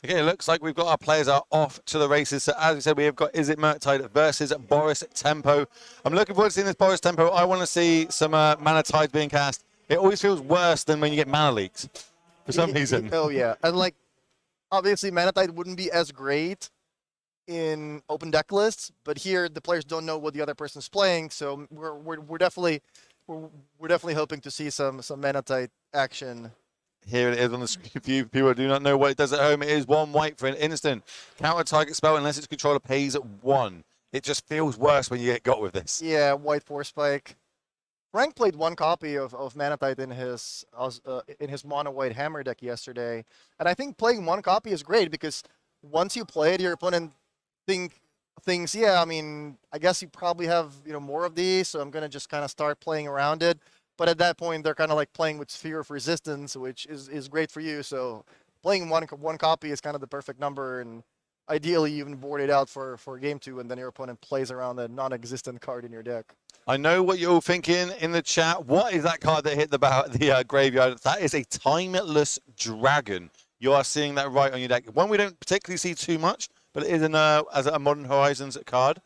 Okay, it looks like we've got our players are off to the races. So as we said, we have got Is It Murktide versus Boros Tempo. I'm looking forward to seeing this Boros Tempo. I want to see some Mana Tides being cast. It always feels worse than when you get Mana Leaks for some reason. Oh yeah, and like obviously Mana Tide wouldn't be as great in open deck lists, but here the players don't know what the other person's playing, so we're definitely hoping to see some Mana Tide action. Here it is on the screen for you people who do not know what it does at home. It is 1 white for an instant. Counter target spell unless its controller pays 1. It just feels worse when you get got with this. Yeah, white Force Spike. Frank played 1 copy of Mana Tide in his mono white hammer deck yesterday, and I think playing 1 copy is great because once you play it, your opponent thinks, yeah, I mean, I guess you probably have more of these, so I'm gonna just kind of start playing around it. But at that point, they're kind of like playing with Sphere of Resistance, which is great for you. So playing one copy is kind of the perfect number, and ideally you even board it out for game 2, and then your opponent plays around a non-existent card in your deck. I know what you're all thinking in the chat. What is that card that hit the graveyard? That is a Timeless Dragon. You are seeing that right on your deck. One we don't particularly see too much, but it is as a Modern Horizons card.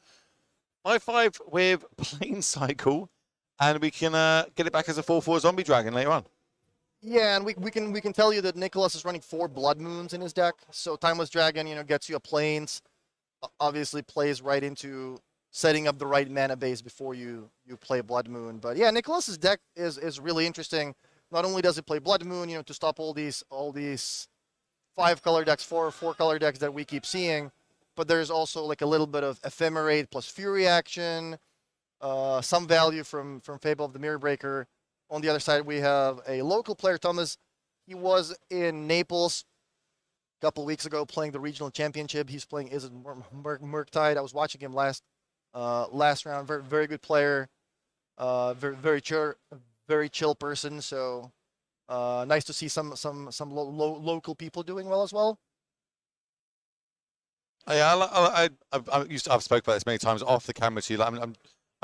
5/5 with Plane Cycle. And we can get it back as a 4/4 zombie dragon later on. Yeah, and we can tell you that Nicolas is running 4 Blood Moons in his deck. So Timeless Dragon, gets you a Plains. Obviously plays right into setting up the right mana base before you play Blood Moon. But yeah, Nicolas's deck is really interesting. Not only does it play Blood Moon, to stop all these 5-color decks, 4-color decks that we keep seeing, but there's also like a little bit of Ephemerate plus Fury action. Some value from Fable of the Mirror Breaker. On the other side, we have a local player, Thomas. He was in Naples a couple weeks ago playing the regional championship. He's playing Is It Murktide. I was watching him last round. Very good player. Very chill person. So nice to see some local people doing well as well. Yeah, I've spoken about this many times off the camera to you.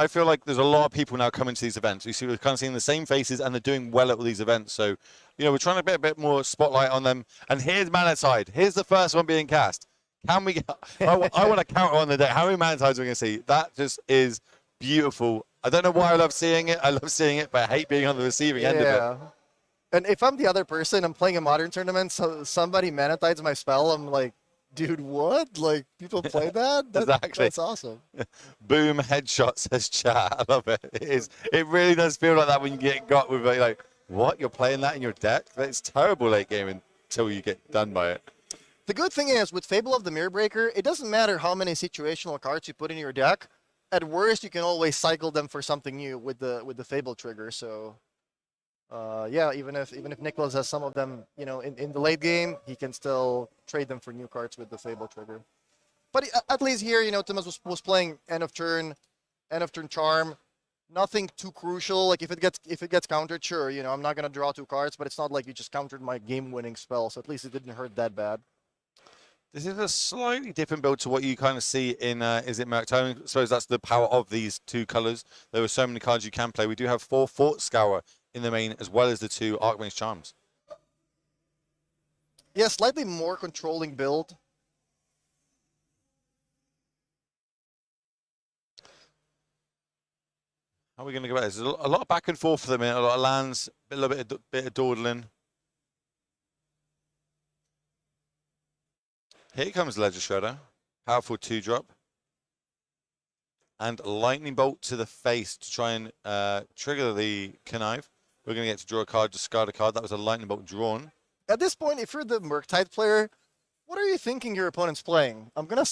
I feel like there's a lot of people now coming to these events. We're kind of seeing the same faces, and they're doing well at all these events. So, we're trying to get a bit more spotlight on them. And here's Mana Tide. Here's the first one being cast. Can we get... I want to counter on the deck. How many Mana Tides are we going to see? That just is beautiful. I don't know why I love seeing it. I love seeing it, but I hate being on the receiving end of it. And if I'm the other person, I'm playing a Modern tournament, so somebody Mana Tides my spell, I'm like, dude, what? Like, people play that? Exactly. That's awesome. Boom, headshot, says chat. I love it. It really does feel like that when you get got with it. Like, what? You're playing that in your deck? It's terrible late game until you get done by it. The good thing is, with Fable of the Mirror Breaker, it doesn't matter how many situational cards you put in your deck. At worst, you can always cycle them for something new with the Fable trigger. So, yeah, even if Nicolas has some of them, in the late game, he can still trade them for new cards with the Fable trigger. But at least here, Thomas was playing end of turn charm. Nothing too crucial. Like if it gets countered, sure, I'm not gonna draw 2 cards, but it's not like you just countered my game-winning spell. So at least it didn't hurt that bad. This is a slightly different build to what you kind of see in Is It Murktide? I suppose that's the power of these 2 colors. There are so many cards you can play. We do have 4 Fort Scour in the main, as well as the 2 Archmage Charms. Yeah, slightly more controlling build. How are we going to go about this? There's a lot of back and forth for them, a lot of lands, a little bit of dawdling. Here comes Ledger Shredder. Powerful 2-drop. And Lightning Bolt to the face to try and trigger the Connive. We're going to get to draw a card, discard a card. That was a Lightning Bolt drawn. At this point, if you're the Murktide player, what are you thinking your opponent's playing? I'm gonna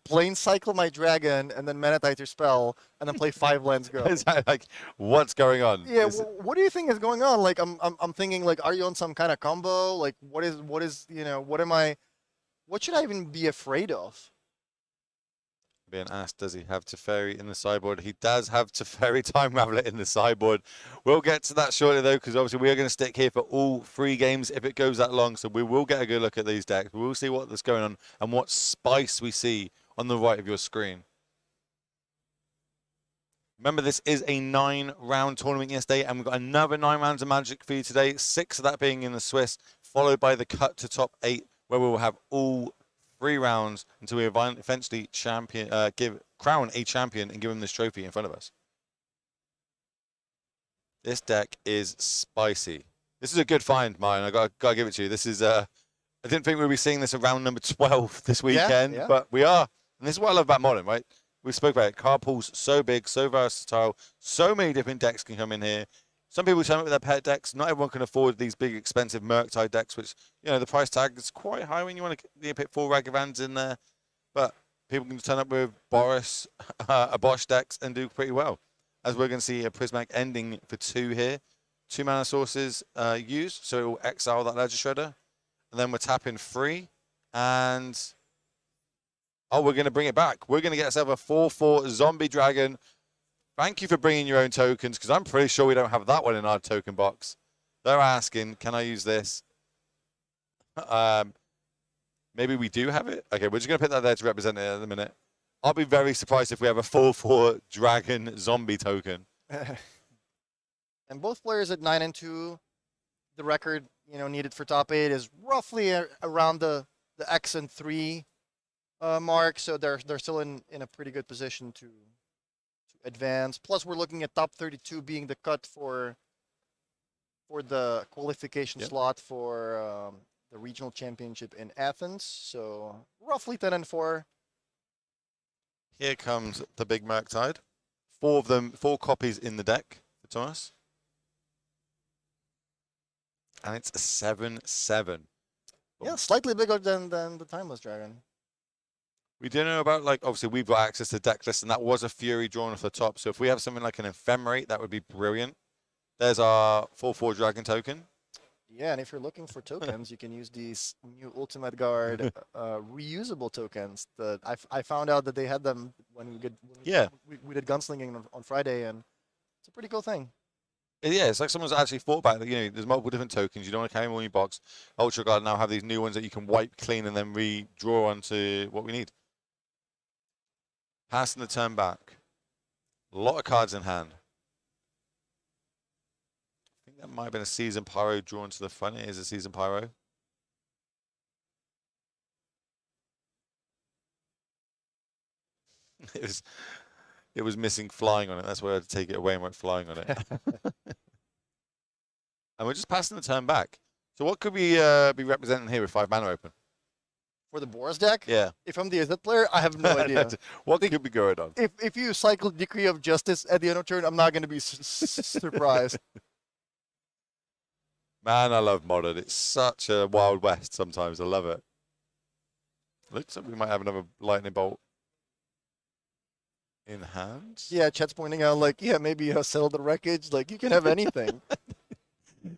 plane cycle my dragon and then Mana Tide your spell and then play 5 lands go. Is that like, what's going on? Yeah, what do you think is going on? Like I'm thinking like, are you on some kind of combo? Like what should I even be afraid of? Being asked, does he have Teferi in the sideboard? He does have Teferi Time Raveler in the sideboard. We'll get to that shortly, though, because obviously we are going to stick here for all 3 games if it goes that long. So we will get a good look at these decks. We will see what's going on and what spice we see on the right of your screen. Remember, this is a 9-round tournament yesterday, and we've got another 9 rounds of Magic for you today. 6 of that being in the Swiss, followed by the cut to top 8 where we will have all 3 rounds until we eventually crown a champion and give him this trophy in front of us. This deck is spicy. This is a good find, mine. I gotta give it to you. This is I didn't think we'd be seeing this around number 12 this weekend, but we are. And this is what I love about Modern, right? We spoke about it. Card pool's so big, so versatile, so many different decks can come in here. Some people turn up with their pet decks. Not everyone can afford these big, expensive Murktide decks, which, you know, the price tag is quite high when you want to put 4 Ragavans in there. But people can turn up with Boros, Obosh decks and do pretty well. As we're going to see a Prismatic ending for 2 here. 2 mana sources used, so it will exile that Ledger Shredder. And then we're tapping 3. And, oh, we're going to bring it back. We're going to get ourselves a 4/4 Zombie Dragon. Thank you for bringing your own tokens, because I'm pretty sure we don't have that one in our token box. They're asking, can I use this? Maybe we do have it. Okay, we're just going to put that there to represent it in a minute. I'll be very surprised if we have a 4/4 Dragon Zombie token. And both players at 9 and 2, the record, you know, needed for top 8 is roughly around the X and 3 mark, so they're still in a pretty good position to advance. Plus, we're looking at top 32 being the cut for the qualification slot for the regional championship in Athens. So roughly 10 and 4. Here comes the big Murktide. 4 of them, 4 copies in the deck for Thomas. And it's a 7/7. Yeah, slightly bigger than the Timeless Dragon. We do know about, like, obviously we've got access to deck lists, and that was a Fury drawn off the top. So if we have something like an Ephemerate, that would be brilliant. There's our 4/4 Dragon token. Yeah, and if you're looking for tokens, you can use these new Ultimate Guard reusable tokens. That I found out that they had them when we did gunslinging on Friday, and it's a pretty cool thing. Yeah, it's like someone's actually thought about it. You know, there's multiple different tokens. You don't want to carry them all in your box. Ultra Guard now have these new ones that you can wipe clean and then redraw onto what we need. Passing the turn back. A lot of cards in hand. I think that might have been a Season Pyro drawn to the front. It is a Season Pyro. It was missing flying on it. That's why I had to take it away and went flying on it. And we're just passing the turn back. So what could we be representing here with 5 mana open? For the Boros deck? Yeah. If I'm the Izzet player, I have no idea. What could be going on? If you cycle Decree of Justice at the end of turn, I'm not going to be surprised. Man, I love Modern. It's such a Wild West sometimes. I love it. Looks like we might have another Lightning Bolt in hand. Yeah, Chet's pointing out, like, yeah, maybe sell the wreckage. Like, you can have anything.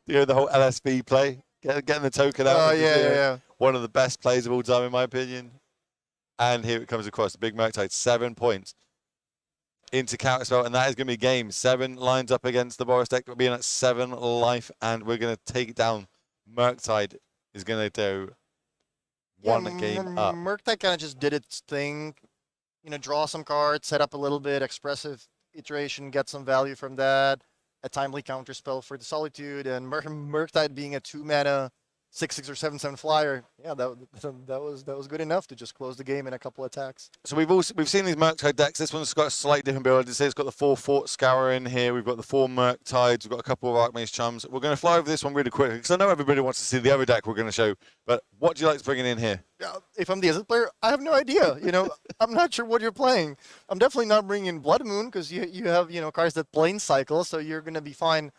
You know, the whole LSV play, getting the token out. Oh, yeah. One of the best plays of all time, in my opinion. And here it comes across. The big Murktide, 7 points into counterspell, and that is going to be game. 7 lines up against the Boros deck, being at 7 life, and we're going to take it down. Murktide is going to do one game up. Murktide kind of just did its thing. You know, draw some cards, set up a little bit, expressive iteration, get some value from that. A timely counterspell for the Solitude, and Murktide being a 2 mana 6/6 or 7/7 flyer. Yeah, that was good enough to just close the game in a couple attacks. So we've seen these Murktide decks. This one's got a slightly different build. It's got the 4/4 Scour in here. We've got the 4 Murktides. We've got a couple of Archmage Chums. We're going to fly over this one really quickly because I know everybody wants to see the other deck we're going to show. But what do you like to bring in here? Yeah, if I'm the Izzet player, I have no idea. You know, I'm not sure what you're playing. I'm definitely not bringing in Blood Moon because you have, you know, cards that plane cycle, so you're going to be fine,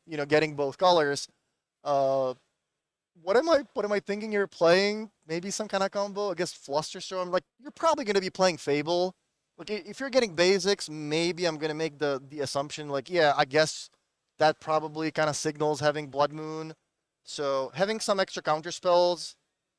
you know, getting both colors. What am I thinking you're playing? Maybe some kind of combo against Flusterstorm. Like, you're probably going to be playing Fable. Like, if you're getting basics, maybe I'm going to make the assumption, like, yeah, I guess that probably kind of signals having Blood Moon. So having some extra counter spells,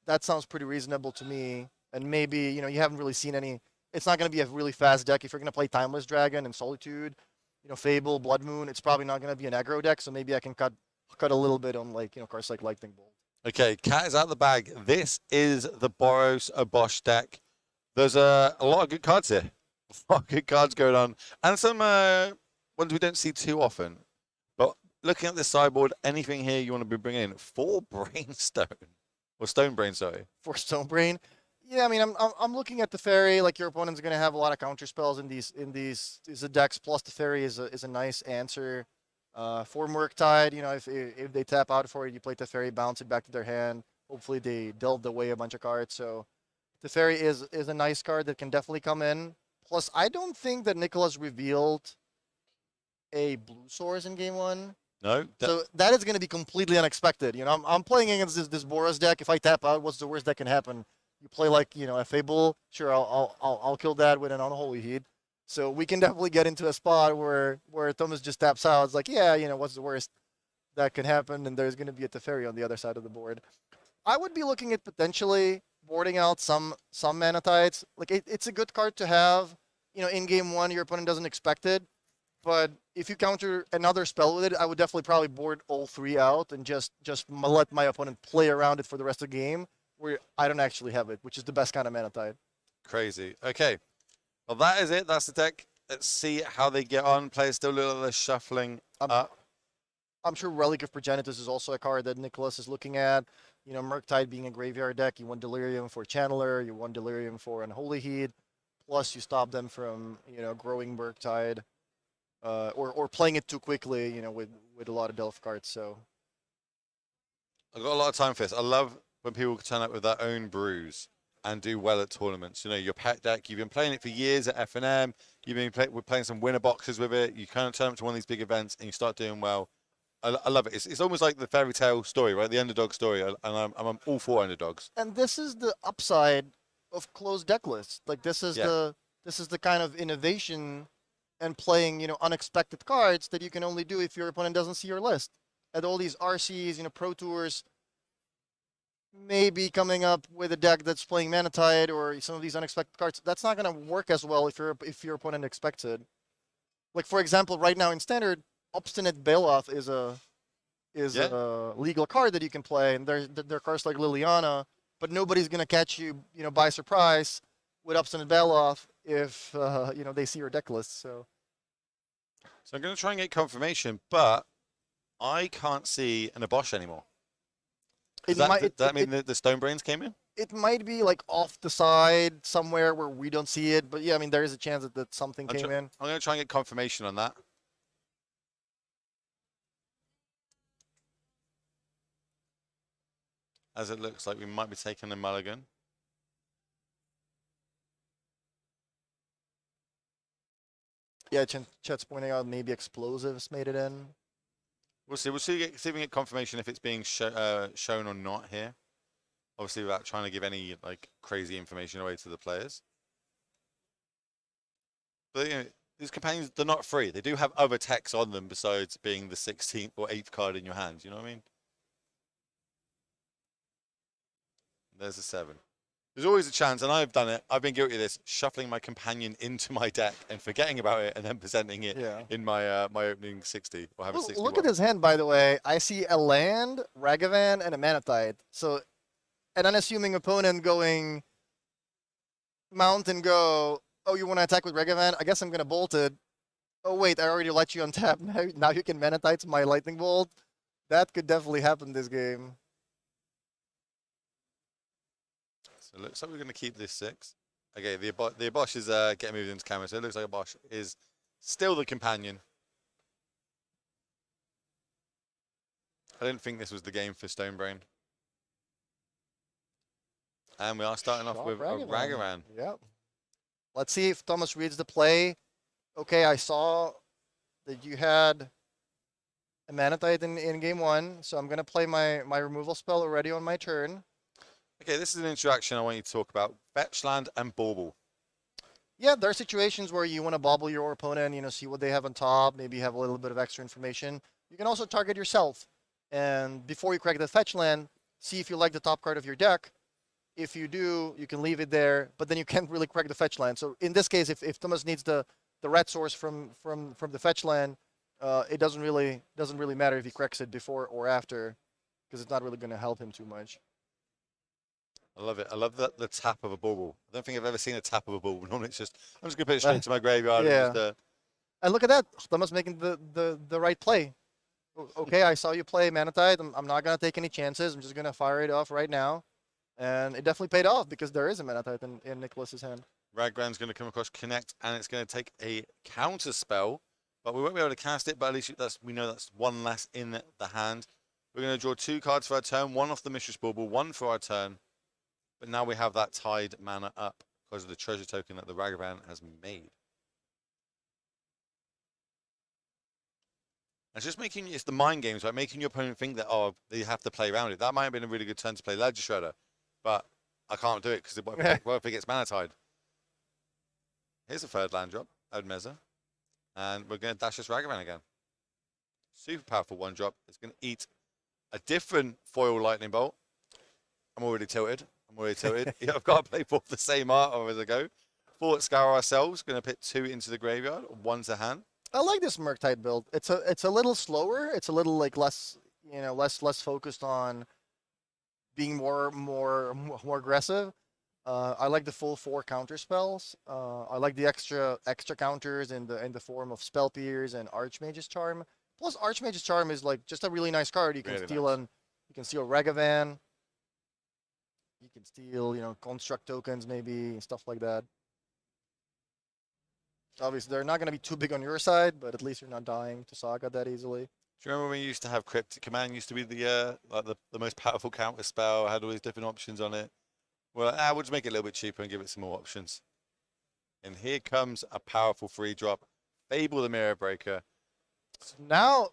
that sounds pretty reasonable to me. And maybe, you know, you haven't really seen any. It's not going to be a really fast deck. If you're going to play Timeless Dragon and Solitude, you know, Fable, Blood Moon, it's probably not going to be an aggro deck. So maybe I can cut a little bit on, like, you know, cards like Lightning Bolt. Okay, cat is out of the bag. This is the Boros Obosh deck. There's a lot of good cards here. A lot of good cards going on. And some ones we don't see too often. But looking at the sideboard, anything here you want to be bringing in? 4 Brainstone. Or Stonebrain, sorry. for Stonebrain. Yeah, I mean, I'm looking at the fairy. Like, your opponent's gonna have a lot of counter spells in these decks. Plus, the fairy is a nice answer. For Murktide, you know, if they tap out for it, you play the fairy, bounce it back to their hand. Hopefully, they delved away a bunch of cards. So, the fairy is a nice card that can definitely come in. Plus, I don't think that Nicolas revealed a blue source in game one. No? So that is going to be completely unexpected. You know, I'm playing against this Boros deck. If I tap out, what's the worst that can happen? You play like, you know, a Fable. Sure, I'll kill that with an Unholy Heat. So we can definitely get into a spot where Thomas just taps out. It's like, yeah, you know, what's the worst that can happen? And there's going to be a Teferi on the other side of the board. I would be looking at potentially boarding out some Manatides. Like, it's a good card to have. You know, in game one, your opponent doesn't expect it. But if you counter another spell with it, I would definitely probably board all three out and just let my opponent play around it for the rest of the game, where I don't actually have it, which is the best kind of Manatide. Crazy. Okay. Well, that is it. That's the deck. Let's see how they get on. Players still a little less shuffling up. I'm sure Relic of Progenitus is also a card that Nicolas is looking at. You know, Murktide being a graveyard deck, you want Delirium for Channeler, you want Delirium for Unholy Heat, plus you stop them from, you know, growing Murktide. Or playing it too quickly, you know, with a lot of Delph cards. So I've got a lot of time for this. I love when people turn up with their own brews and do well at tournaments. You know, your pet deck, you've been playing it for years at F&M. You've been we're playing some winner boxes with it. You kind of turn up to one of these big events and you start doing well. I love it. It's almost like the fairy tale story, right? The underdog story. And I'm all for underdogs. and this is the upside of closed deck lists. Like, this is the kind of innovation and playing, you know, unexpected cards that you can only do if your opponent doesn't see your list. At all these RCs, you know, Pro Tours, maybe coming up with a deck that's playing Manatide or some of these unexpected cards, that's not going to work as well if your opponent expects it. Like, for example, right now in Standard, Obstinate Bailoff is a legal card that you can play, and there are cards like Liliana, but nobody's going to catch you, you know, by surprise with Obstinate Bailoff if you know, they see your deck list. So I'm going to try and get confirmation, but I can't see an Obosh anymore. Does that mean that the Stonebrains came in? It might be like off the side somewhere where we don't see it, but yeah, I mean, there is a chance that something came in. I'm going to try and get confirmation on that. As it looks like we might be taking a mulligan. Yeah, chat's pointing out maybe explosives made it in. We'll see. We'll see if we can get confirmation if it's being shown or not here. Obviously, without trying to give any like crazy information away to the players. But you know, these companions, they're not free. They do have other techs on them besides being the 16th or 8th card in your hand. You know what I mean? There's a 7. There's always a chance, and I've done it. I've been guilty of this, shuffling my companion into my deck and forgetting about it, and then presenting it in my my opening 60 or having 60. Look at his hand, by the way. I see a land, Ragavan, and a Manatide. So, an unassuming opponent going mount and go, oh, you want to attack with Ragavan? I guess I'm going to bolt it. Oh, wait, I already let you untap. Now you can Manatide my Lightning Bolt. That could definitely happen this game. So it looks like we're going to keep this 6. Okay, the Obosh is getting moved into camera, so it looks like Obosh is still the companion. I didn't think this was the game for Stonebrain. And we are starting off with a Ragavan. Yep. Let's see if Thomas reads the play. Okay, I saw that you had a Manatide in game 1, so I'm going to play my removal spell already on my turn. Okay, this is an interaction I want you to talk about. Fetch land and bauble. Yeah, there are situations where you want to bobble your opponent, you know, see what they have on top, maybe have a little bit of extra information. You can also target yourself. And before you crack the fetch land, see if you like the top card of your deck. If you do, you can leave it there, but then you can't really crack the fetch land. So in this case, if Thomas needs the red source from the fetch land, it doesn't really matter if he cracks it before or after, because it's not really going to help him too much. I love it. I love the tap of a bauble. I don't think I've ever seen a tap of a bauble. Normally it's just, I'm just going to put it straight into my graveyard. Yeah. And, just, and look at that. Thomas making the right play. Okay, I saw you play Murktide. I'm not gonna take any chances. I'm just gonna fire it off right now, and it definitely paid off because there is a Murktide in Nicholas's hand. Ragran's going to come across Connect, and it's going to take a counter spell, but we won't be able to cast it. But at least we know that's one less in the hand. We're going to draw 2 cards for our turn, 1 off the Mistress Bauble, 1 for our turn. But now we have that Tide mana up because of the treasure token that the Ragavan has made. It's just it's the mind games, right? Making your opponent think that, oh, they have to play around it. That might have been a really good turn to play Ledger Shredder, but I can't do it because what if it gets Mana Tide? Here's a 3rd land drop, Odmeza, and we're going to dash this Ragavan again. Super powerful 1-drop. It's going to eat a different foil lightning bolt. I'm already tilted. Yeah, I've got to play both the same art as I go. Thought Scour ourselves. Going to put 2 into the graveyard, 1 to hand. I like this Murktide build. It's a little slower. It's a little like less focused on being more aggressive. I like the full 4 counter spells. I like the extra counters in the form of Spell Pierce and Archmage's Charm. Plus, Archmage's Charm is like just a really nice card. You can Really steal nice. you can steal Ragavan. You can steal construct tokens maybe, stuff like that. Obviously, they're not going to be too big on your side, but at least you're not dying to Saga that easily. Do you remember when we used to have Cryptic Command? Used to be the most powerful counter spell. Had all these different options on it. Well, we'll just make it a little bit cheaper and give it some more options. And here comes a powerful 3-drop, Fable the Mirror Breaker. So now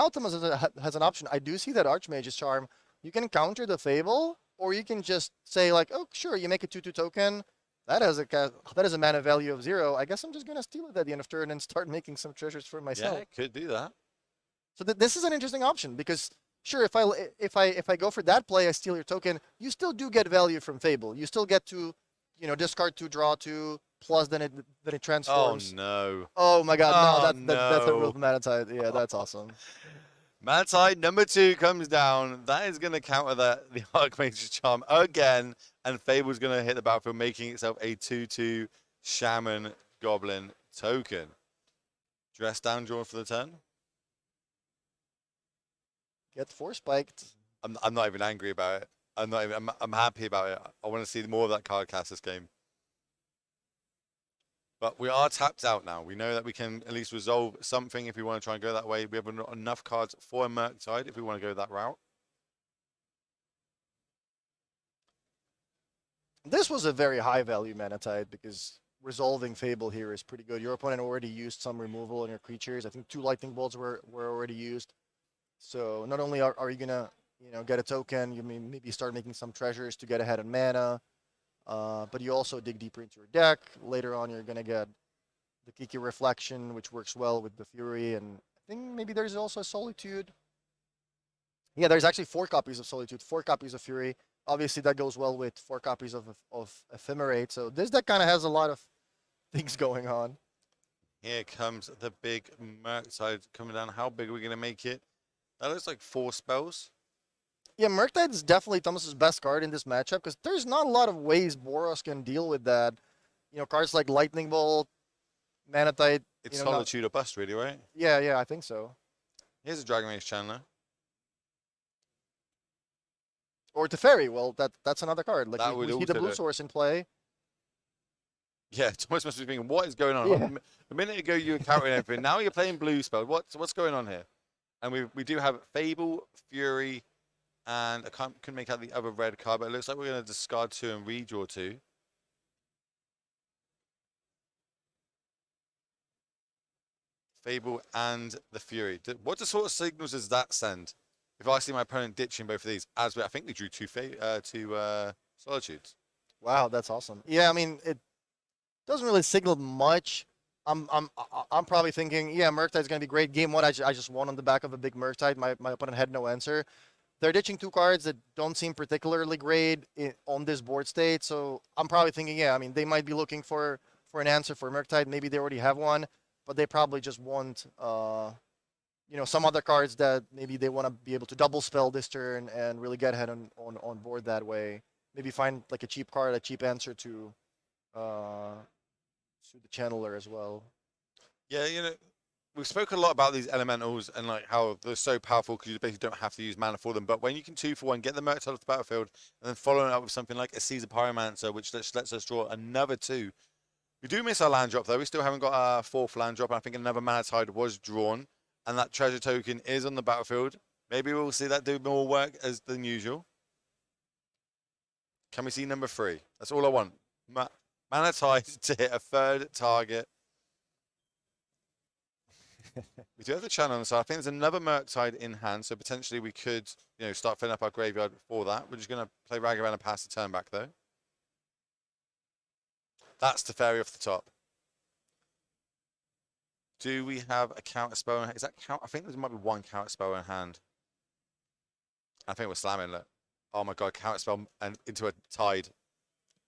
Thomas has an option. I do see that Archmage's Charm. You can counter the Fable, or you can just say like, oh, sure, you make a 2/2 token. That has a mana value of 0. I guess I'm just gonna steal it at the end of turn and start making some treasures for myself. Yeah, could do that. So this is an interesting option because sure, if I go for that play, I steal your token. You still do get value from Fable. You still get to, discard 2, draw 2, plus then it transforms. Oh no! Oh my God! No, that's a no. real Murktide. Yeah, that's awesome. Mana Tide number 2 comes down. That is going to counter the Archmage's Charm again. And Fable's going to hit the battlefield, making itself a 2/2 Shaman Goblin token. Dress down, draw for the turn. Get 4 spiked. I'm not even angry about it. I'm happy about it. I want to see more of that card cast this game. But we are tapped out now. We know that we can at least resolve something if we want to try and go that way. We have enough cards for a Murktide if we want to go that route. This was a very high value Murktide because resolving Fable here is pretty good. Your opponent already used some removal on your creatures. I think 2 lightning bolts were already used. So not only are you gonna get a token, you may maybe start making some treasures to get ahead on mana. But you also dig deeper into your deck. Later on, you're going to get the Kiki Reflection, which works well with the Fury. And I think maybe there's also a Solitude. Yeah, there's actually 4 copies of Solitude, 4 copies of Fury. Obviously, that goes well with 4 copies of Ephemerate. So this deck kind of has a lot of things going on. Here comes the big Murktide coming down. How big are we going to make it? That looks like 4 spells. Yeah, Murktide is definitely Thomas's best card in this matchup because there's not a lot of ways Boros can deal with that. Cards like Lightning Bolt, Murktide. It's Solitude or Bust, really, right? Yeah, I think so. Here's a Dragon Rage Chandler. Or Teferi. Well, that's another card. Like That we would see the also blue do- source in play. Yeah, Thomas must be thinking, what is going on? Yeah. A minute ago you were countering everything. Now you're playing blue spell. What's going on here? And we do have Fable, Fury, and I couldn't make out the other red card, but it looks like we're going to discard 2 and redraw 2. Fable and the Fury. What sort of signals does that send? If I see my opponent ditching both of these, I think they drew 2 Solitudes. Wow, that's awesome. Yeah, I mean it doesn't really signal much. I'm probably thinking, yeah, Murktide's gonna be great. Game 1, I just won on the back of a big Murktide. My opponent had no answer. They're ditching 2 cards that don't seem particularly great on this board state. So I'm probably thinking, yeah, I mean they might be looking for an answer for Murktide. Maybe they already have one, but they probably just want some other cards that maybe they want to be able to double spell this turn and really get ahead on board that way. Maybe find like a cheap card, a cheap answer to the channeler as well. Yeah, we've spoken a lot about these elementals and like how they're so powerful because you basically don't have to use mana for them. But when you can 2-for-1, get the Murktide off the battlefield, and then following it up with something like a Caesar Pyromancer, which lets us draw another 2. We do miss our land drop though. We still haven't got our 4th land drop. I think another Mana Tide was drawn, and that treasure token is on the battlefield. Maybe we'll see that do more work than usual. Can we see number 3? That's all I want. Mana Tide to hit a 3rd target. We do have the channel on the side. I think there's another Murktide in hand, so potentially we could, start filling up our graveyard for that. We're just going to play Ragavan and pass the turn back though. That's the fairy off the top. Do we have a counter spell in hand? Is that count? I think there might be one counter spell in hand. I think we're slamming. Look. Oh my god, counter spell and into a tide.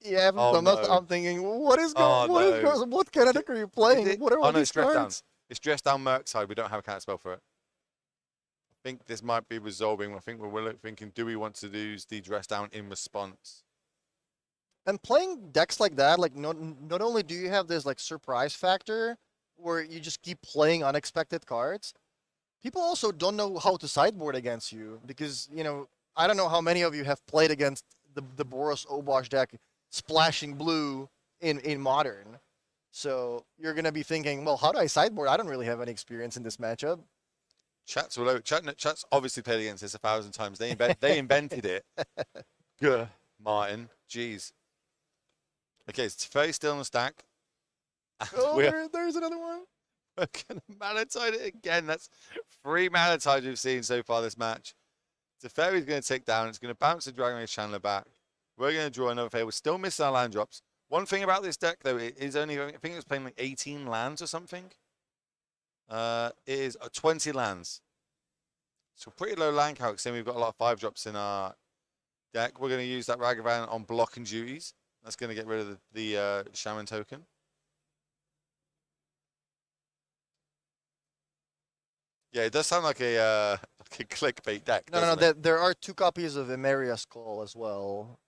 Yeah, I haven't done that. I'm thinking, what is going? What kind of deck are you playing? What are all these cards? It's dressed down Murktide. We don't have a counter spell for it. I think this might be resolving. I think we're thinking, do we want to use the dress down in response? And playing decks like that, like not only do you have this like surprise factor where you just keep playing unexpected cards, people also don't know how to sideboard against you because I don't know how many of you have played against the Boros Obosh deck splashing blue in Modern. So you're gonna be thinking, well, how do I sideboard? I don't really have any experience in this matchup. Chat's all over. Chat's obviously played against this 1,000 times. They invented it. Good, Martin. Jeez. Okay, it's very still on the stack. Oh, there's another one. We're gonna Mana Tide it again. That's 3 Mana Tides we've seen so far this match. Teferi's gonna tick down. It's gonna bounce the Dragon Age Chandler back. We're gonna draw another fail. We're still missing our land drops. One thing about this deck though, it is only, I think it was playing like 18 lands or something. It is 20 lands. So pretty low land count, saying we've got a lot of 5 drops in our deck. We're gonna use that Ragavan on blocking duties. That's gonna get rid of the Shaman token. Yeah, it does sound like a clickbait deck. No. There are 2 copies of Emeria's Call as well.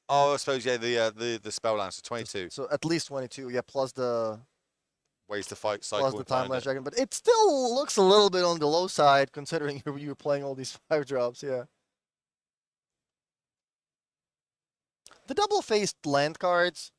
Oh, I suppose the spell lands, so 22. So at least 22, yeah. Plus the ways to fight cycle. Plus the Timeless Dragon, but it still looks a little bit on the low side considering you're playing all these 5 drops. Yeah. The double-faced land cards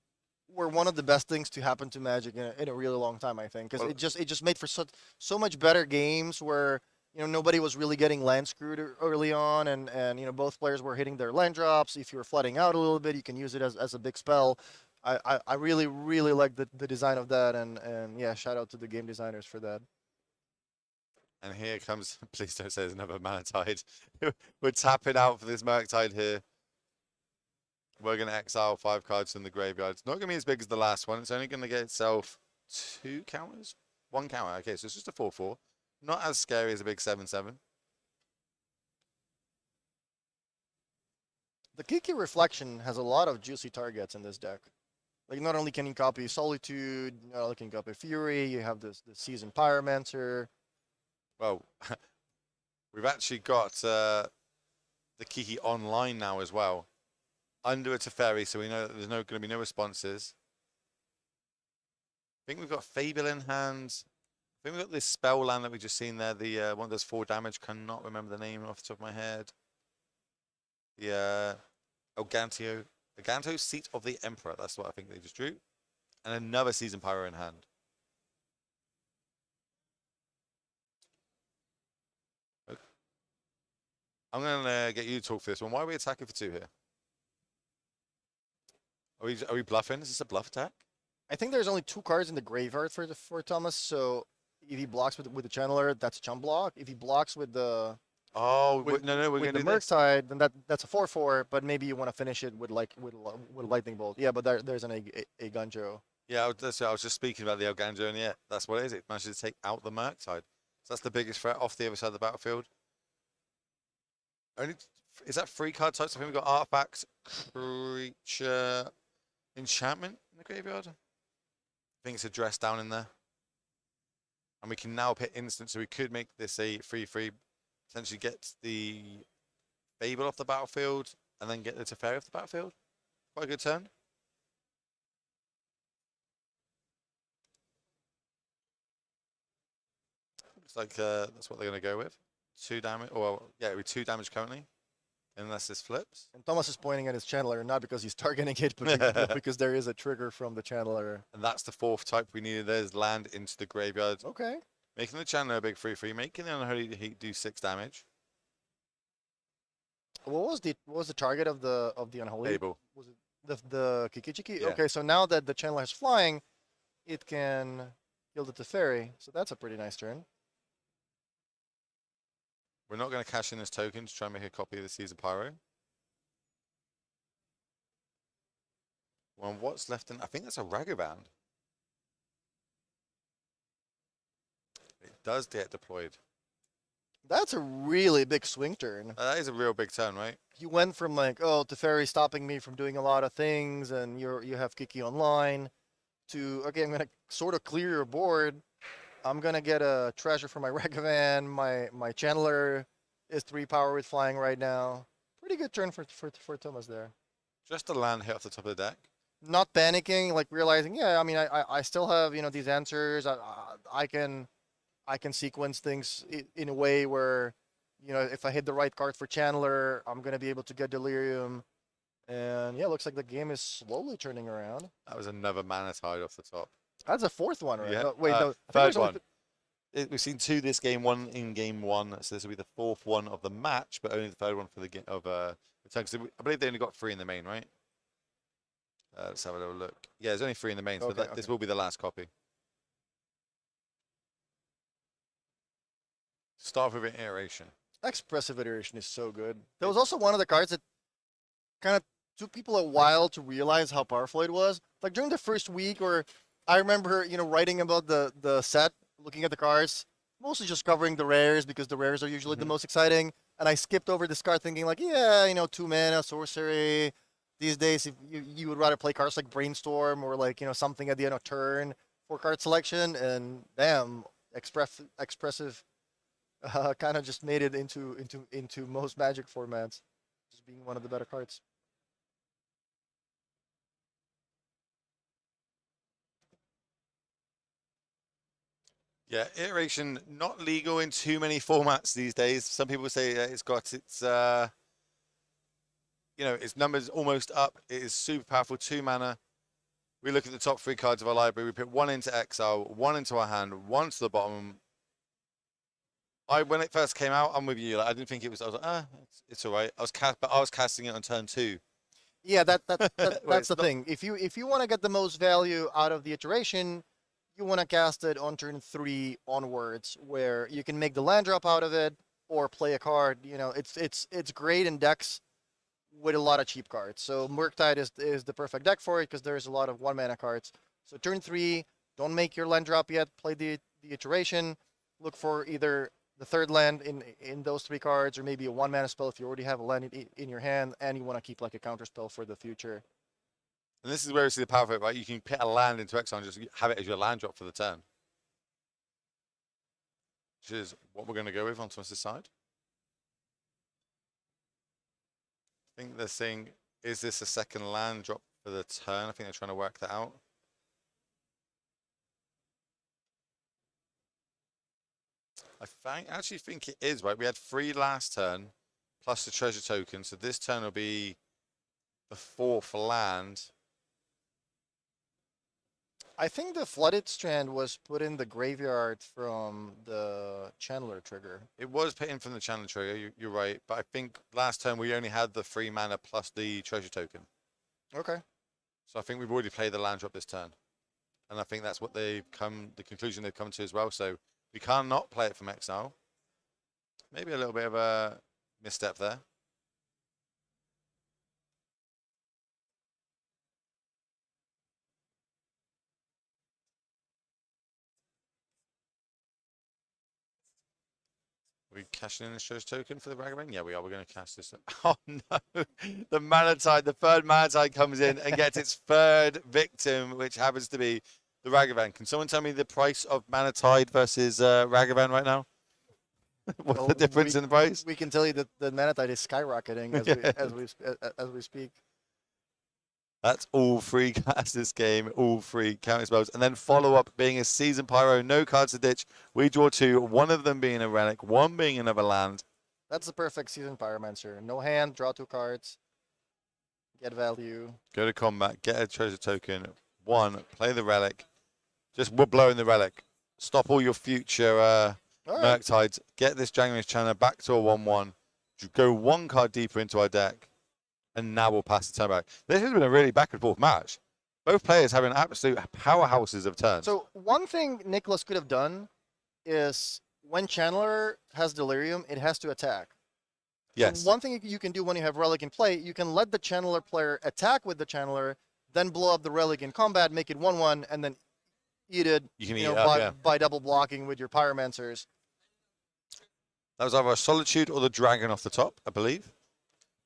were one of the best things to happen to Magic in a really long time, I think, because it just made for so much better games where nobody was really getting land screwed early on, and both players were hitting their land drops. If you were flooding out a little bit, you can use it as a big spell. I really like the design of that, and yeah, shout out to the game designers for that. And here comes, please don't say there's another Mana Tide. We're tapping out for this Murktide here. We're going to exile 5 cards from the graveyard. It's not going to be as big as the last one. It's only going to get itself 2 counters? 1 counter. Okay, so it's just a 4/4. Not as scary as a big 7/7. The Kiki Reflection has a lot of juicy targets in this deck. Like, not only can you copy Solitude, not only can you copy Fury, you have the Seasoned Pyromancer. Well, we've actually got the Kiki online now as well. Under a Teferi, so we know that there's going to be no responses. I think we've got Fable in hand. I think we've got this spell land that we just seen there. The one that does 4 damage. Cannot remember the name off the top of my head. The Oganto, Seat of the Emperor. That's what I think they just drew. And another Seasoned Pyro in hand. Okay. I'm going to get you to talk for this one. Why are we attacking for 2 here? Are we bluffing? Is this a bluff attack? I think there's only 2 cards in the graveyard for Thomas. So if he blocks with the Channeler, that's a chump block. If he blocks with the we're with going the to Murktide, then that's a 4/4. But maybe you want to finish it with lightning bolt. Yeah, but there's a Gunjo. Yeah, I was just speaking about the Elganjo, and yeah, that's what it is. It manages to take out the Murktide. So that's the biggest threat off the other side of the battlefield. Is that 3 card types? I think we've got Artifact, Creature, Enchantment in the graveyard. I think it's a dress down in there. And we can now pit instant, so we could make this a 3/3, potentially get the Fable off the battlefield, and then get the Teferi off the battlefield. Quite a good turn. Looks like that's what they're going to go with. 2 damage, or yeah, with 2 damage currently, unless this flips. And Thomas is pointing at his channeler, not because he's targeting it, but because there is a trigger from the channeler. And that's the 4th type we needed. There's land into the graveyard. Okay. Making the channeler a big 3/3, making the Unholy Heat do 6 damage. What was the target of the unholy? Able. Was it the Kikichiki? Yeah. Okay, so now that the channeler is flying, it can kill the Teferi. So that's a pretty nice turn. We're not going to cash in this token to try and make a copy of the Caesar Pyro. Well, what's left in... I think that's a Ragavan. It does get deployed. That's a really big swing turn. That is a real big turn, right? You went from like, oh, Teferi stopping me from doing a lot of things, and you have Kiki online, to okay, I'm gonna sort of clear your board. I'm gonna get a treasure for my Ragavan. My channeler is 3 power with flying right now. Pretty good turn for Thomas there. Just a land hit off the top of the deck. Not panicking, like realizing, yeah, I mean, I still have these answers. I can sequence things in a way where, if I hit the right card for Chandler, I'm gonna be able to get Delirium. And yeah, looks like the game is slowly turning around. That was another Mana Tide off the top. That's a 4th one, right? Yeah. No, wait, no, I think Third there's only one. We've seen 2 this game, 1 in game 1. So this will be the 4th one of the match, but only the 3rd one for the game of the turn. So I believe they only got 3 in the main, right? Let's have a little look. Yeah, there's only 3 in the main, so this will be the last copy. Start with an iteration. Expressive Iteration is so good. There was also one of the cards that kind of took people a while to realize how powerful it was. Like during the first week, or I remember, writing about the set, looking at the cards, mostly just covering the rares because the rares are usually the most exciting. And I skipped over this card thinking like, yeah, 2 mana, sorcery. These days, if you would rather play cards like Brainstorm or like, something at the end of turn for card selection. And damn, expressive kind of just made it into most Magic formats, just being one of the better cards. Yeah, iteration not legal in too many formats these days. Some people say it's got its its numbers almost up. It is super powerful, 2 mana. We look at the top 3 cards of our library. We put 1 into exile, 1 into our hand, 1 to the bottom. When it first came out, I'm with you. Like, I didn't think it was. I was like, it's all right. But I was casting it on turn 2. Yeah, that's the thing. If you want to get the most value out of the iteration, you want to cast it on turn 3 onwards, where you can make the land drop out of it or play a card. It's great in decks with a lot of cheap cards. So Murktide is the perfect deck for it because there's a lot of 1 mana cards. So turn 3, don't make your land drop yet. Play the iteration. Look for either the 3rd land in those 3 cards, or maybe a 1 mana spell if you already have a land in your hand and you want to keep like a counter spell for the future. And this is where we see the power of it, right? You can put a land into exile and just have it as your land drop for the turn. Which is what we're going to go with on Thomas's side. I think they're saying, is this a 2nd land drop for the turn? I think they're trying to work that out. I actually think it is, right? We had 3 last turn, plus the treasure token. So this turn will be the 4th land. I think the Flooded Strand was put in the graveyard from the Chandler trigger. It was put in from the channel trigger, you're right. But I think last turn we only had the 3 mana plus the treasure token. Okay. So I think we've already played the land drop this turn. And I think that's what the conclusion they've come to as well. So we can't not play it from exile. Maybe a little bit of a misstep there. Are we cashing in this treasure token for the Ragavan? Yeah, we are. We're going to cash this. Oh no! The Mana Tide, the 3rd Mana Tide comes in and gets its 3rd victim, which happens to be the Ragavan. Can someone tell me the price of Mana Tide versus Ragavan right now? What's the difference in the price? We can tell you that the Mana Tide is skyrocketing as we speak. That's all free cast this game, all free counter spells. And then follow up being a Season Pyro, no cards to ditch. We draw 2, one of them being a relic, one being another land. That's the perfect Season Pyromancer. No hand, draw 2 cards, get value. Go to combat, get a treasure token, 1, play the relic. Just we're blowing the relic. Stop all your future Murktides. Get this January's Channel back to a 1/1. Go 1 card deeper into our deck. And now we'll pass the turn back. This has been a really back and forth match. Both players having absolute powerhouses of turns. So one thing Nicolas could have done is when Channeler has Delirium, it has to attack. Yes. So one thing you can do when you have Relic in play, you can let the Channeler player attack with the Channeler, then blow up the Relic in combat, make it 1/1, and then eat it. You can eat it up, by double blocking with your Pyromancers. That was either a Solitude or the Dragon off the top, I believe.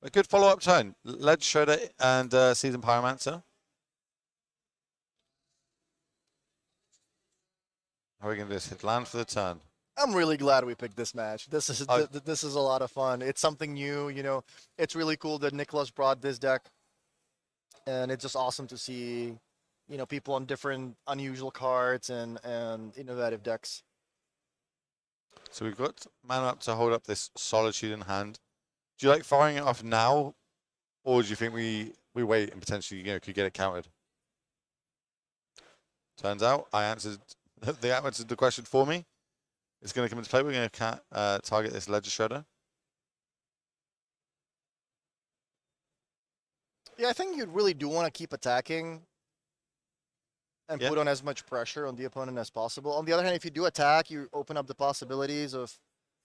A good follow-up turn. Ledge Shredder and Season Pyromancer. How are we going to do this? Hit land for the turn. I'm really glad we picked this match. This is this is a lot of fun. It's something new, you know. It's really cool that Nicolas brought this deck, and it's just awesome to see, you know, people on different unusual cards and innovative decks. So we've got mana up to hold up this Solitude in hand. Do you like firing it off now, or do you think we wait and potentially could get it countered? Turns out I answered the question for me. It's going to come into play. We're going to target this Ledger Shredder. Yeah, I think you really do want to keep attacking and put on as much pressure on the opponent as possible. On the other hand, if you do attack, you open up the possibilities of,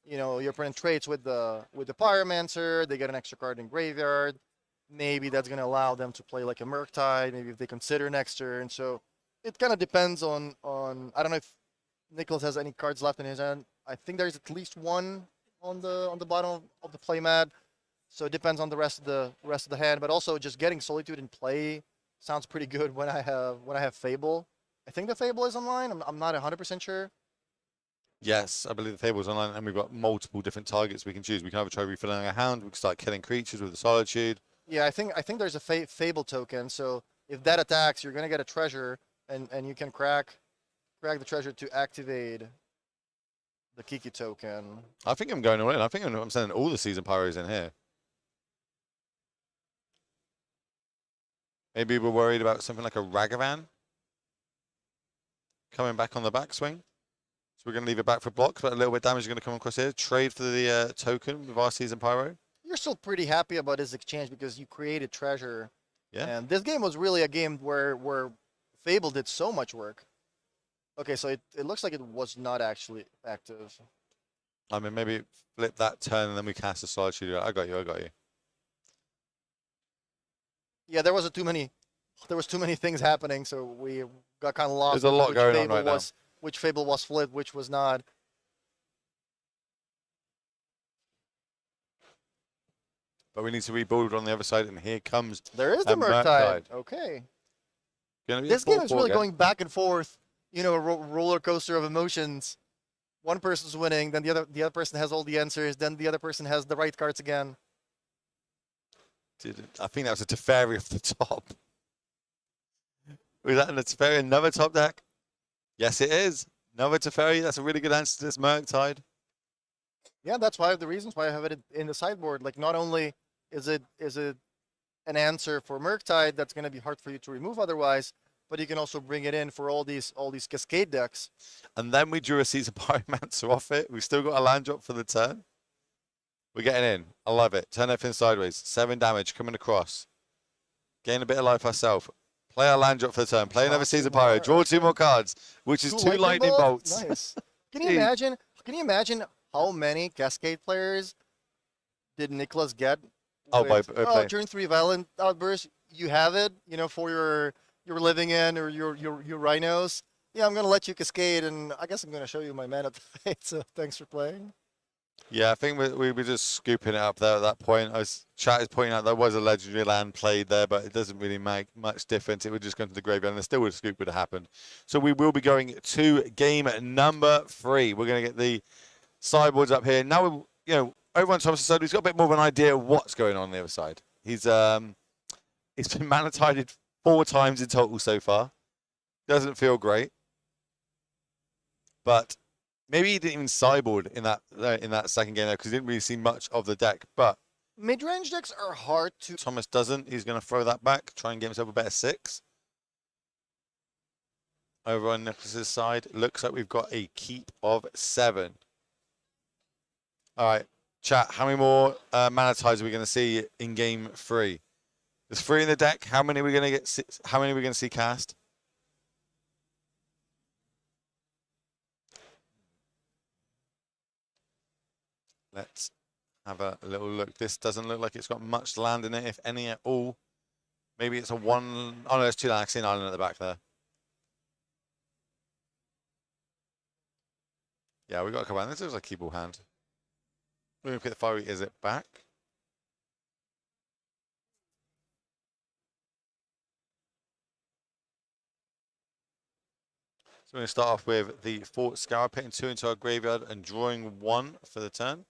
you know, your opponent trades with the Pyromancer, they get an extra card in graveyard. Maybe that's going to allow them to play like a Murktide, maybe if they consider next turn. So it kind of depends on I don't know if Nicolas has any cards left in his hand. I think there's at least 1 on the bottom of the playmat. So it depends on the rest of the hand, but also just getting Solitude in play sounds pretty good when I have Fable. I think the Fable is online. I'm not 100% sure. Yes, I believe the Fable's online, and we've got multiple different targets we can choose. We can either try refilling our hand, we can start killing creatures with the Solitude. Yeah, I think there's a Fable token, so if that attacks, you're gonna get a treasure, and you can crack the treasure to activate the Kiki token. I think I'm going all in. I think I'm sending all the Season Pyros in here. Maybe we're worried about something like a Ragavan coming back on the backswing. So we're going to leave it back for blocks, but a little bit of damage is going to come across here. Trade for the token with our Season Pyro. You're still pretty happy about this exchange because you created treasure. Yeah. And this game was really a game where Fable did so much work. Okay, so it looks like it was not actually active. I mean, maybe flip that turn and then we cast a Solitude. I got you. Yeah, there was too many things happening, so we got kind of lost. There's a lot going on right now. Which Fable was flipped, which was not. But we need to rebuild on the other side, and here comes There is the Murktide. Okay. This game is really going back and forth. You know, a roller coaster of emotions. One person's winning, then the other person has all the answers, then the other person has the right cards again. I think that was a Teferi off the top. Was that a Teferi, another top deck? Yes, it is. Another Teferi. That's a really good answer to this Murktide. Yeah, that's why the reasons why I have it in the sideboard. Like, not only is it an answer for Murktide that's going to be hard for you to remove otherwise, but you can also bring it in for all these Cascade decks. And then we drew a Season Pyromancer off it. We've still got a land drop for the turn. We're getting in. I love it. Turn everything sideways. 7 damage coming across. Gain a bit of life ourselves. Play our land drop for the turn. Play another Season Pyro. Draw 2 more cards, which is 2 lightning bolts. Nice. Can you imagine how many Cascade players did Nicolas get? Turn 3 Violent Outburst. You have it, you know, for your living in or your rhinos. Yeah, I'm gonna let you Cascade, and I guess I'm gonna show you my mana tonight. So thanks for playing. Yeah, I think we were just scooping it up there at that point. Chat is pointing out there was a legendary land played there, but it doesn't really make much difference. It would just go to the graveyard, and there still would a scoop would have happened. So we will be going to game number 3. We're going to get the sideboards up here. Now, over on Thomas' side, he's got a bit more of an idea of what's going on the other side. He's been mana-tided 4 times in total so far. Doesn't feel great. But maybe he didn't even sideboard in that second game there because he didn't really see much of the deck. But Mid-range decks are hard to... Thomas doesn't. He's going to throw that back, try and get himself a better 6. Over on Nicholas's side, looks like we've got a keep of 7. All right, chat, how many more mana tides are we going to see in game 3? There's 3 in the deck. How many are we going to get? How many are we going to see cast? Let's have a little look. This doesn't look like it's got much land in it, if any at all. Maybe it's a 1. Oh, no, there's 2 land. I see an island at the back there. Yeah, we got a couple. This looks like a keyball hand. We're going to pick the fiery. Is it back? So we're going to start off with the Fort Scour, putting 2 into our graveyard and drawing 1 for the turn.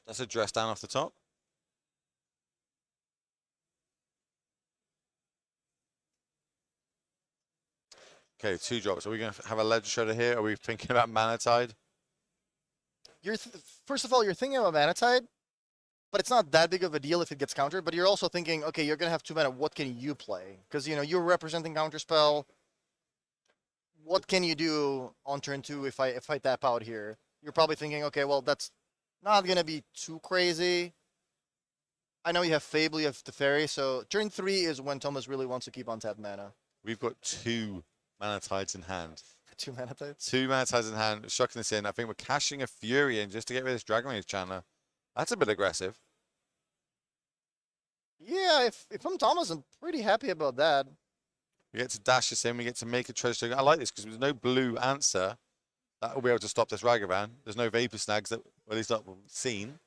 That's a dress down off the top. Okay, 2 drops. Are we going to have a Ledger Shredder here? Are we thinking about Mana Tide? First of all, you're thinking about Mana Tide, but it's not that big of a deal if it gets countered. But you're also thinking, okay, you're going to have 2 mana. What can you play? Because, you know, you're representing Counterspell. What can you do on turn 2 if I tap out here? You're probably thinking, okay, well, that's not going to be too crazy. I know you have Fable, you have Teferi, so turn 3 is when Thomas really wants to keep untapped mana. We've got 2 Mana Tides in hand. 2 Mana Tides? 2 Mana Tides in hand, shucking this in. I think we're cashing a Fury in just to get rid of this Dragon Rage Chandler. That's a bit aggressive. Yeah, if I'm Thomas, I'm pretty happy about that. We get to dash this in. We get to make a treasure token. I like this because there's no blue answer. That will be able to stop this Ragavan. There's no Vapor Snags that, well, at least not seen.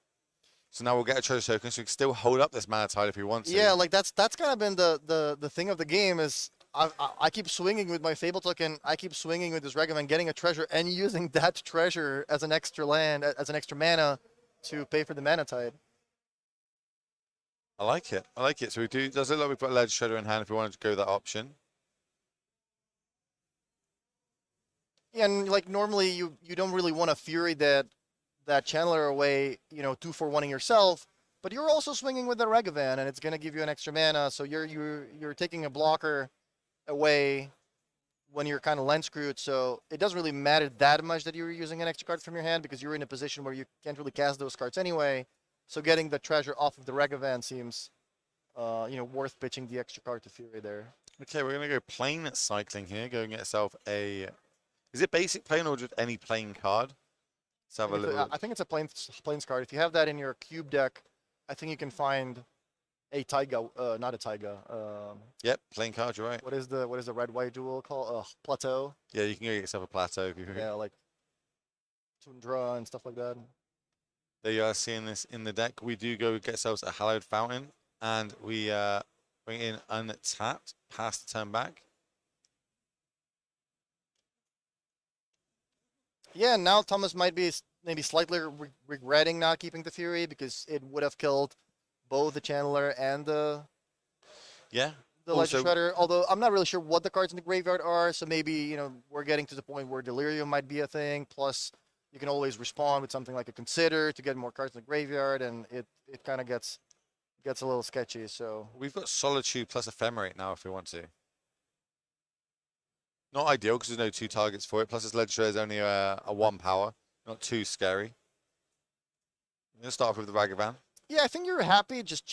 So now we'll get a treasure token, so we can still hold up this Mana Tide if we want to. Yeah, like that's kind of been the thing of the game is I keep swinging with my Fable token. I keep swinging with this Ragavan, getting a treasure and using that treasure as an extra land, as an extra mana to pay for the Mana Tide. I like it. I like it. So we do. Does it look like we've got a Ledge Shredder in hand if we wanted to go that option? Yeah, and like normally you don't really want to Fury that Chandler away, you know, 2 for 1ing yourself, but you're also swinging with the Ragavan, and it's gonna give you an extra mana, so you're taking a blocker away when you're kind of land screwed. So it doesn't really matter that much that you're using an extra card from your hand because you're in a position where you can't really cast those cards anyway. So getting the treasure off of the Ragavan seems, you know, worth pitching the extra card to Fury there. Okay, we're gonna go plane cycling here. Go and get yourself a. Is it basic plane or just any plane card? Let's have a little. I think it's a plains card. If you have that in your cube deck, I think you can find a Taiga, not a Taiga. Yep, plane card. You're right. What is the red white duel called? Plateau. Yeah, you can go get yourself a plateau. If you Yeah, like Tundra and stuff like that. There you are seeing this in the deck. We do go get ourselves a Hallowed Fountain, and we bring in untapped, pass the turn back. Yeah, now Thomas might be maybe slightly regretting not keeping the Fury because it would have killed both the Chandler and the Ledger Shredder. Although I'm not really sure what the cards in the graveyard are, so maybe, you know, we're getting to the point where Delirium might be a thing. Plus, you can always respond with something like a Consider to get more cards in the graveyard, and it kind of gets a little sketchy. So we've got Solitude plus Ephemerate now if we want to. Not ideal because there's no 2 targets for it. Plus, this Ledger is only a 1 power. Not too scary. I'm going to start off with the Ragavan. Yeah, I think you're happy just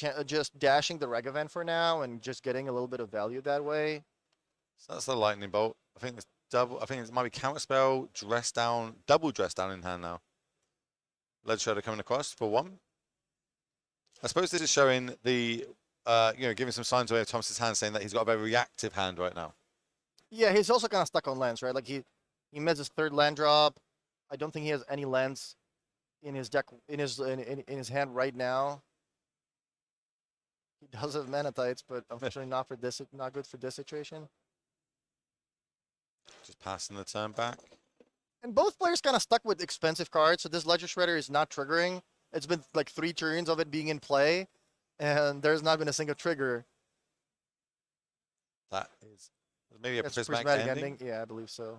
dashing the Ragavan for now and just getting a little bit of value that way. So that's the Lightning Bolt. I think it's double. I think it might be Counterspell, Dress Down, double Dress Down in hand now. Ledger Shredder coming across for 1. I suppose this is showing the, you know, giving some signs away of Thomas's hand, saying that he's got a very reactive hand right now. Yeah, he's also kind of stuck on lands, right? Like he missed his 3rd land drop. I don't think he has any lands in his deck in his hand right now. He does have Mana Tides, but unfortunately not good for this situation. Just passing the turn back. And both players kind of stuck with expensive cards, so this Ledger Shredder is not triggering. It's been like 3 turns of it being in play, and there's not been a single trigger. That is maybe a That's prismatic prismatic ending. ending. Yeah, I believe so.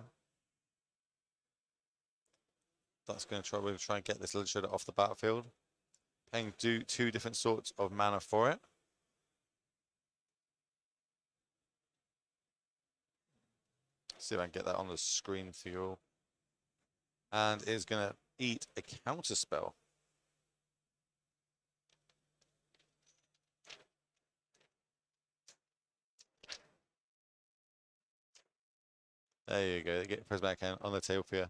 That's going to try. We're going to try and get this Legislator off the battlefield. Paying two different sorts of mana for it. See if I can get that on the screen for you all. And is going to eat a counter spell. There you go. They get prismatic end on the table for you.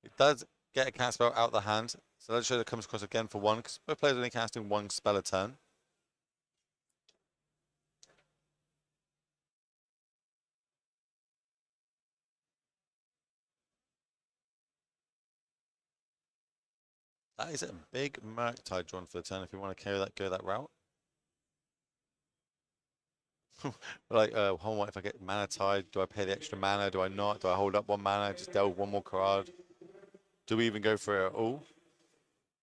It does get a cast spell out the hand. So Legislator comes across again for one, because both players are only casting one spell a turn. That is a big Murktide drawn for the turn if you want to carry that, go that route. Like, what if I get Mana Tide? Do I pay the extra mana? Do I not? Do I hold up one mana, just delve one more card? Do we even go for it all?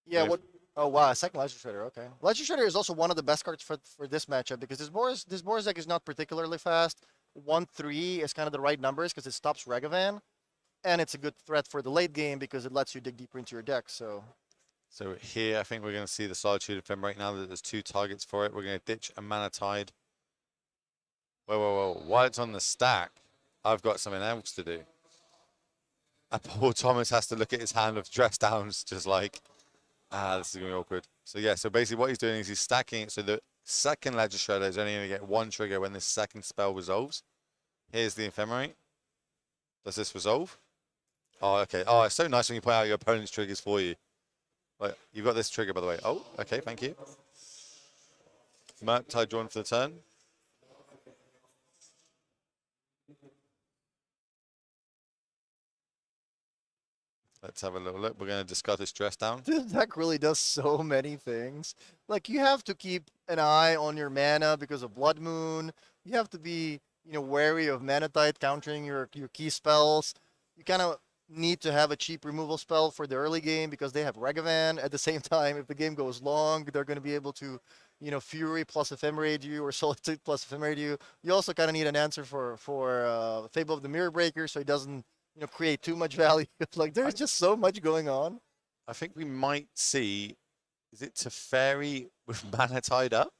Yeah, what? Oh wow, second Legislator. Okay, Legislator is also one of the best cards for this matchup because this Boros deck is not particularly fast. 1/3 is kind of the right numbers because it stops Ragavan, and it's a good threat for the late game because it lets you dig deeper into your deck. So here, I think we're going to see the Solitude Ephemerate now that there's 2 targets for it. We're going to ditch a Mana Tide. Whoa. While it's on the stack, I've got something else to do. And poor Thomas has to look at his hand of dress downs, just like, this is going to be awkward. So yeah, so basically what he's doing is he's stacking it so the second Legislator is only going to get 1 trigger when this second spell resolves. Here's the Ephemerate. Does this resolve? Oh, okay. Oh, it's so nice when you point out your opponent's triggers for you. Like, you've got this trigger, by the way. Oh, okay, thank you. Murktide drawn for the turn. Let's have a little look. We're going to discard this dress down. this deck really does so many things. Like you have to keep an eye on your mana because of Blood Moon. You have to be wary of Mana Tide countering your key spells. You kind of need to have a cheap removal spell for the early game because they have Ragavan. At the same time, if the game goes long, they're going to be able to, Fury plus Ephemerate you or Solitude plus Ephemerate you. You also kind of need an answer for Fable of the Mirror Breaker so he doesn't, create too much value. Like there's just so much going on. I think we might see, is it Teferi with Mana Tied up?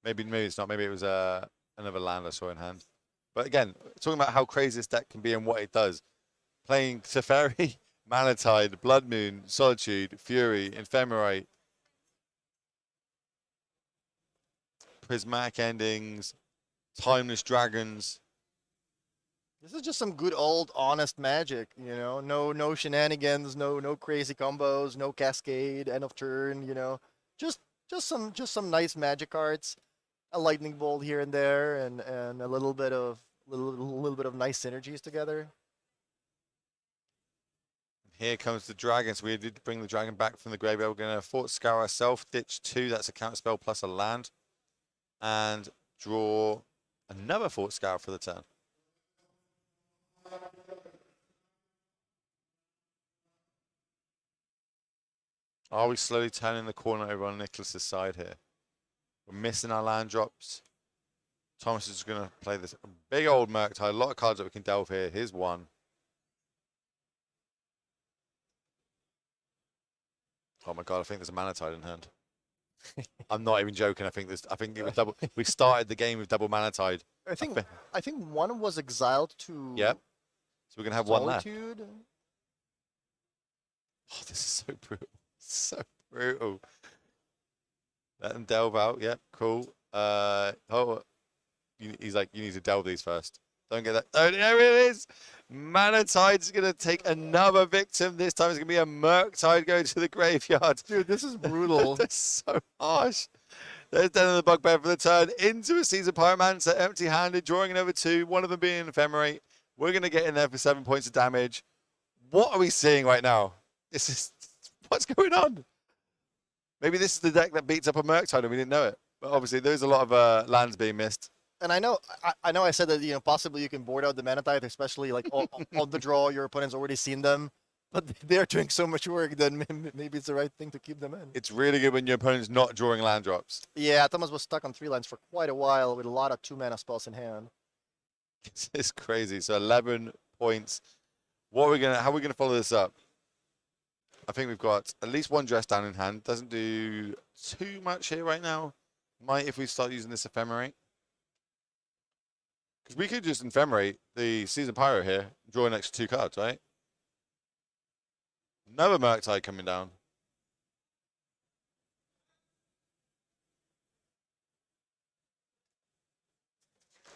Maybe it's not. Maybe it was another land I saw in hand. But again, talking about how crazy this deck can be and what it does. Playing Teferi, Mana Tide, Blood Moon, Solitude, Fury, Ephemerate, Prismatic Endings, Timeless Dragons. This is just some good old honest magic, no shenanigans, no crazy combos, no cascade, end of turn, just some nice magic cards, a lightning bolt here and there, and a little bit of nice synergies together. Here comes the dragon. So we did bring the dragon back from the graveyard. We're going to Fort Scour ourselves, ditch 2. That's a counter spell plus a land, and draw another Fort Scour for the turn. Are we slowly turning the corner over on Nicolas's side here? We're missing our land drops. Thomas is going to play this big old Murktide. A lot of cards that we can delve here. Here's one. Oh my god, I think there's a Mana Tide in hand. I'm not even joking. I think it was double. We started the game with double Mana Tide. I think one was exiled to. Yep. So we're gonna have one left. Solitude. Oh, this is so brutal. So brutal. Let them delve out. Yep, cool. He's like, you need to delve these first. Don't get that. Oh, there it is. Mana Tide's going to take another victim. This time it's going to be a Murktide going to the graveyard. Dude, this is brutal. That's so harsh. There's Den of the Bugbear for the turn. Into a Season Pyromancer, empty-handed, drawing another 2. One of them being an Ephemerate. We're going to get in there for 7 points of damage. What are we seeing right now? What's going on? Maybe this is the deck that beats up a Murktide and we didn't know it. But obviously there's a lot of lands being missed. And I know I said that possibly you can board out the Mana Tide, especially like on the draw. Your opponent's already seen them. But they're doing so much work that maybe it's the right thing to keep them in. It's really good when your opponent's not drawing land drops. Yeah, Thomas was stuck on 3 lines for quite a while with a lot of 2-mana spells in hand. It's crazy. So 11 points. How are we gonna follow this up? I think we've got at least one dress down in hand. Doesn't do too much here right now. Might if we start using this ephemerate. Because we could just ephemerate the Season Pyro here, draw an extra 2 cards, right? Another Murktide coming down.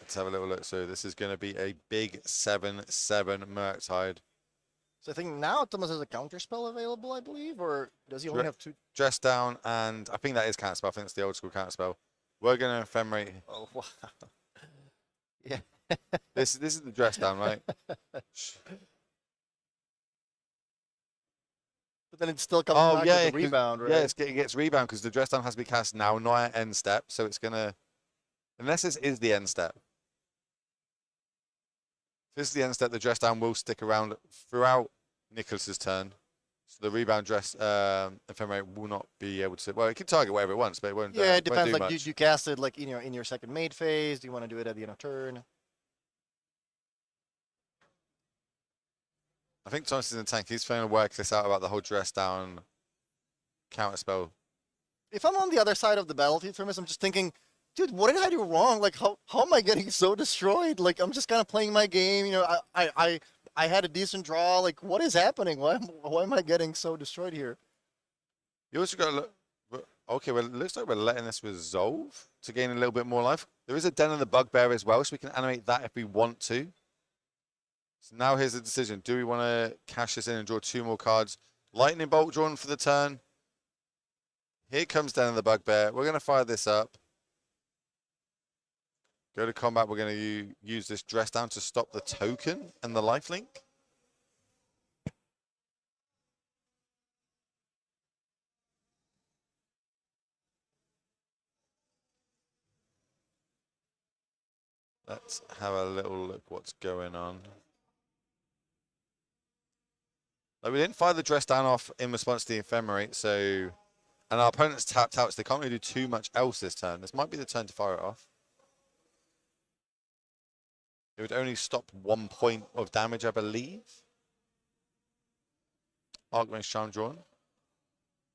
Let's have a little look. So this is going to be a big 7/7 Murktide. So I think now Thomas has a counter spell available, I believe, or does he only have 2? Dress down, and I think that is counter spell. I think it's the old school counter spell. We're going to ephemerate. Oh, wow. Yeah. This is the dress down, right? But then it's still coming back with the 'cause- rebound, right? Yeah, it gets rebound because the dress down has to be cast now, not at end step. So it's going to, unless this is the end step. If this is the end step, the dress down will stick around throughout Nicolas's turn. So the rebound dress ephemerate will not be able to. Well, it can target whatever it wants, but it won't. Yeah, it depends. Won't do Like, much. you cast it like in your second mate phase? Do you want to do it at the end of turn? I think Thomas is in the tank. He's trying to work this out about the whole dress down counter spell. If I'm on the other side of the battlefield from this, I'm just thinking, dude, what did I do wrong? Like, how am I getting so destroyed? Like, I'm just kind of playing my game. You know, I had a decent draw. Like, what is happening? Why am I getting so destroyed here? You also got to look. Okay, well, it looks like we're letting this resolve to gain a little bit more life. There is a Den of the Bugbear as well, so we can animate that if we want to. So now here's the decision. Do we want to cash this in and draw 2 more cards? Lightning Bolt drawn for the turn. Here comes Den of the Bugbear. We're going to fire this up. Go to combat. We're going to use this dress down to stop the token and the lifelink. Let's have a little look what's going on. Like, we didn't fire the dress down off in response to the ephemerate, so... And our opponent's tapped out, so they can't really do too much else this turn. This might be the turn to fire it off. It would only stop 1 point of damage, I believe. Archmage Charm drawn.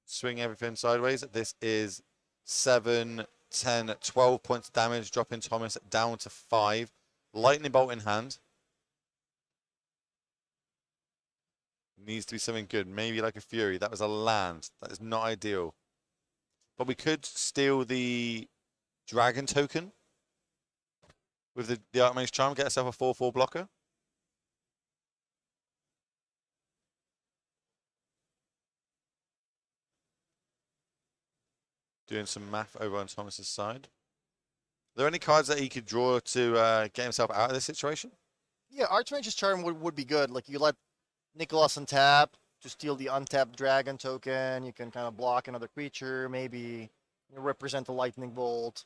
Swing everything sideways. This is 7, 10, 12 points of damage, dropping Thomas down to 5. Lightning Bolt in hand. Needs to be something good, maybe like a Fury. That was a land. That is not ideal. But we could steal the Dragon token with the Archmage Charm, get ourselves a 4/4 blocker. Doing some math over on Thomas's side. Are there any cards that he could draw to get himself out of this situation? Yeah, Archmage's Charm would be good. Like, you let Nicolas untap to steal the untapped dragon token. You can kind of block another creature, maybe represent a lightning bolt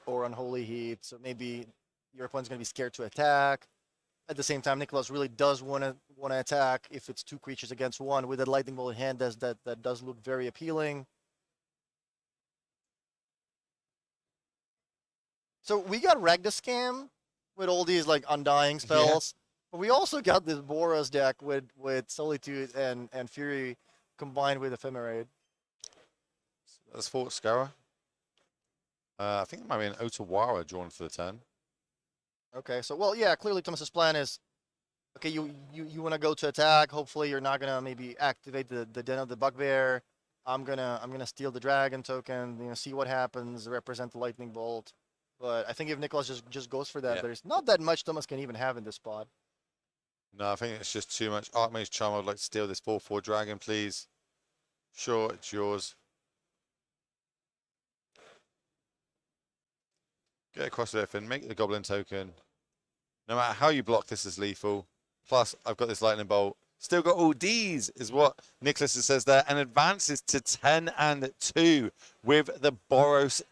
or unholy heat. So maybe your opponent's going to be scared to attack. At the same time, Nicolas really does want to attack if it's 2 creatures against 1 with a lightning bolt in hand. That does look very appealing. So we got Ragda Scam with all these like undying spells. Yeah. But we also got this Boros deck with Solitude and Fury combined with Ephemerate. That's Fort Scour. I think it might be an Otawara drawn for the turn. Okay, so well, yeah, clearly Thomas's plan is, okay, you want to go to attack. Hopefully you're not gonna maybe activate the Den of the Bugbear. I'm gonna steal the Dragon token. You know, see what happens. Represent the Lightning Bolt. But I think if Nicolas just goes for that, yeah, there's not that much Thomas can even have in this spot. No, I think it's just too much. Archmage Charm, I'd like to steal this 4/4 dragon, please. Sure, it's yours. Get across with everything, make the Goblin token. No matter how you block, this is lethal. Plus, I've got this Lightning Bolt. Still got all Ds, is what Nicolas says there, and advances to 10-2 with the Boros